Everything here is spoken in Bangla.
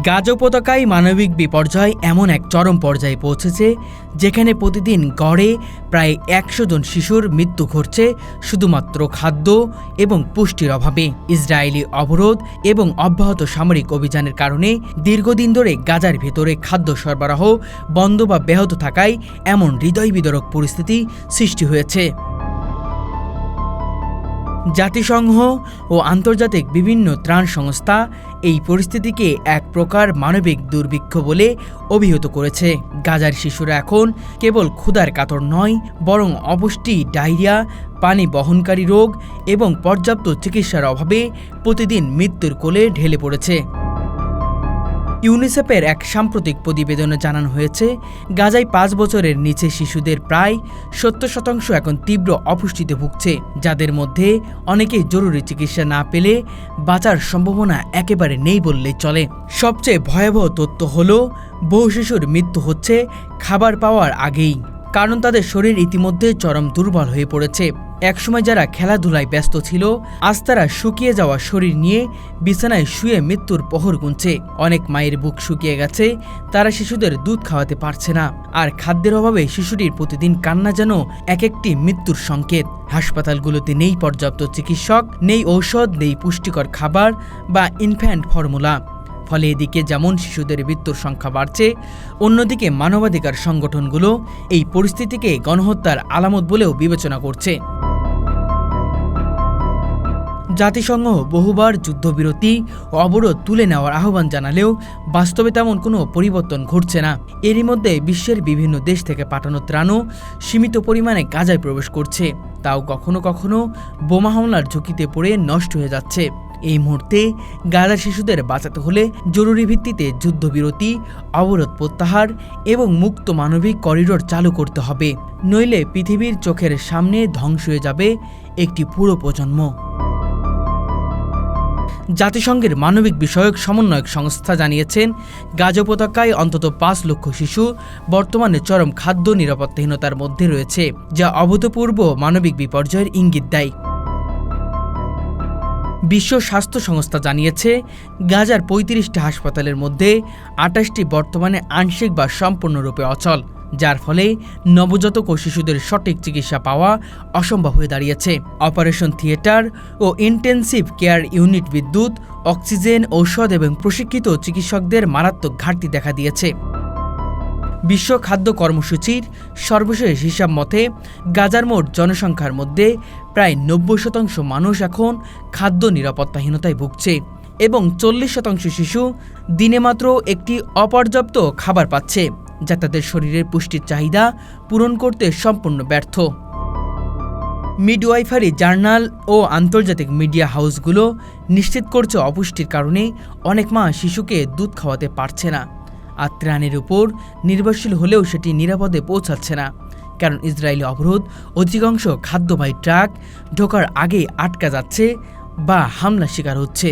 গাজা উপত্যকায় মানবিক বিপর্যয় এমন এক চরম পর্যায়ে পৌঁছেছে যেখানে প্রতিদিন গড়ে প্রায় ১০০ জন শিশুর মৃত্যু ঘটছে শুধুমাত্র খাদ্য এবং পুষ্টির অভাবে। ইসরায়েলি অবরোধ এবং অব্যাহত সামরিক অভিযানের কারণে দীর্ঘদিন ধরে গাজার ভেতরে খাদ্য সরবরাহ বন্ধ বা ব্যাহত থাকায় এমন হৃদয়বিদারক পরিস্থিতি সৃষ্টি হয়েছে। জাতিসংঘ ও আন্তর্জাতিক বিভিন্ন ত্রাণ সংস্থা এই পরিস্থিতিকে এক প্রকার মানবিক দুর্ভিক্ষ বলে অভিহিত করেছে। গাজার শিশুরা এখন কেবল ক্ষুধার কাতর নয়, বরং অপুষ্টি, ডায়রিয়া, পানি বহনকারী রোগ এবং পর্যাপ্ত চিকিৎসার অভাবে প্রতিদিন মৃত্যুর কোলে ঢেলে পড়েছে। ইউনিসেফের এক সাম্প্রতিক প্রতিবেদনে জানানো হয়েছে, গাজায় ৫ বছরের নিচে শিশুদের প্রায় ৭০% এখন তীব্র অপুষ্টিতে ভুগছে, যাদের মধ্যে অনেকেই জরুরি চিকিৎসা না পেলে বাঁচার সম্ভাবনা একেবারে নেই বললেই চলে। সবচেয়ে ভয়াবহ তথ্য হলো, বহু শিশুর মৃত্যু হচ্ছে খাবার পাওয়ার আগেই, কারণ তাদের শরীর ইতিমধ্যে চরম দুর্বল হয়ে পড়েছে। একসময় যারা খেলাধুলায় ব্যস্ত ছিল, আজ তারা শুকিয়ে যাওয়া শরীর নিয়ে বিছানায় শুয়ে মৃত্যুর প্রহর গুনছে। অনেক মায়ের বুক শুকিয়ে গেছে, তারা শিশুদের দুধ খাওয়াতে পারছে না। আর খাদ্যের অভাবে শিশুটির প্রতিদিন কান্না যেন এক একটি মৃত্যুর সংকেত। হাসপাতালগুলোতে নেই পর্যাপ্ত চিকিৎসক, নেই ঔষধ, নেই পুষ্টিকর খাবার বা ইনফ্যান্ট ফর্মুলা। ফলে এদিকে যেমন শিশুদের মৃত্যুর সংখ্যা বাড়ছে, অন্যদিকে মানবাধিকার সংগঠনগুলো এই পরিস্থিতিকে গণহত্যার আলামত বলেও বিবেচনা করছে। জাতিসংঘ বহুবার যুদ্ধবিরতি ও অবরোধ তুলে নেওয়ার আহ্বান জানালেও বাস্তবে তেমন কোনো পরিবর্তন ঘটছে না। এরই মধ্যে বিশ্বের বিভিন্ন দেশ থেকে পাঠানো ত্রাণও সীমিত পরিমাণে গাজায় প্রবেশ করছে, তাও কখনো কখনো বোমা হামলার ঝুঁকিতে পড়ে নষ্ট হয়ে যাচ্ছে। এই মুহূর্তে গাজার শিশুদের বাঁচাতে হলে জরুরি ভিত্তিতে যুদ্ধবিরতি, অবরোধ প্রত্যাহার এবং মুক্ত মানবিক করিডোর চালু করতে হবে, নইলে পৃথিবীর চোখের সামনে ধ্বংস হয়ে যাবে একটি পুরো প্রজন্ম। জাতিসংঘের মানবিক বিষয়ক সমন্বয়ক সংস্থা জানিয়েছেন, গাজা উপত্যকায় অন্তত ৫ লক্ষ শিশু বর্তমানে চরম খাদ্য নিরাপত্তাহীনতার মধ্যে রয়েছে, যা অভূতপূর্ব মানবিক বিপর্যয়ের ইঙ্গিত দেয়। বিশ্ব স্বাস্থ্য সংস্থা জানিয়েছে, গাজার ৩৫টি হাসপাতালের মধ্যে ২৮টি বর্তমানে আংশিক বা সম্পূর্ণরূপে অচল, যার ফলে নবজাতক ও শিশুদের সঠিক চিকিৎসা পাওয়া অসম্ভব হয়ে দাঁড়িয়েছে। অপারেশন থিয়েটার ও ইন্টেন্সিভ কেয়ার ইউনিট, বিদ্যুৎ, অক্সিজেন, ঔষধ এবং প্রশিক্ষিত চিকিৎসকদের মারাত্মক ঘাটতি দেখা দিয়েছে। বিশ্ব খাদ্য কর্মসূচির সর্বশেষ হিসাব মতে গাজার মোট জনসংখ্যার মধ্যে প্রায় ৯০% মানুষ এখন খাদ্য নিরাপত্তাহীনতায় ভুগছে এবং ৪০% শিশু দিনে মাত্র একটি অপর্যাপ্ত খাবার পাচ্ছে, যা তাদের শরীরের পুষ্টির চাহিদা পূরণ করতে সম্পূর্ণ ব্যর্থ। মিডওয়াইফারি জার্নাল ও আন্তর্জাতিক মিডিয়া হাউসগুলো নিশ্চিত করছে, অপুষ্টির কারণে অনেক মা শিশুকে দুধ খাওয়াতে পারছে না, আর ত্রাণের উপর নির্ভরশীল হলেও সেটি নিরাপদে পৌঁছাচ্ছে না, কারণ ইসরায়েলি অবরোধ অধিকাংশ খাদ্যবাহী ট্রাক ঢোকার আগেই আটকা যাচ্ছে বা হামলার শিকার হচ্ছে।